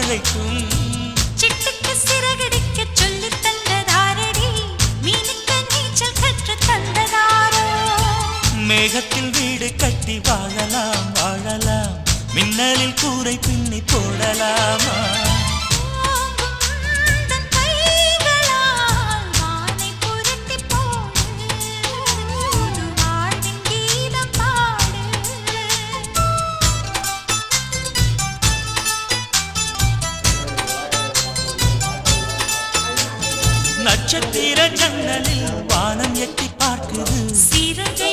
அழைக்கும். சிட்டுக்கு சிறகடிக்க சொல்லித் தந்ததாரடி, மீனுக்கு நீச்சல் கற்று தந்ததாரோ. மேகத்தில் வீடு கட்டி வாழலாம் வாழலாம், மின்னலில் கூரை பின்னி போடலாமா? தன் கைகளால் வானை புரட்டி போடு, வாழ்வின் கீதம் பாடு. நட்சத்திர ஜன்னலில் வானம் எட்டி பார்க்குது. சிறகை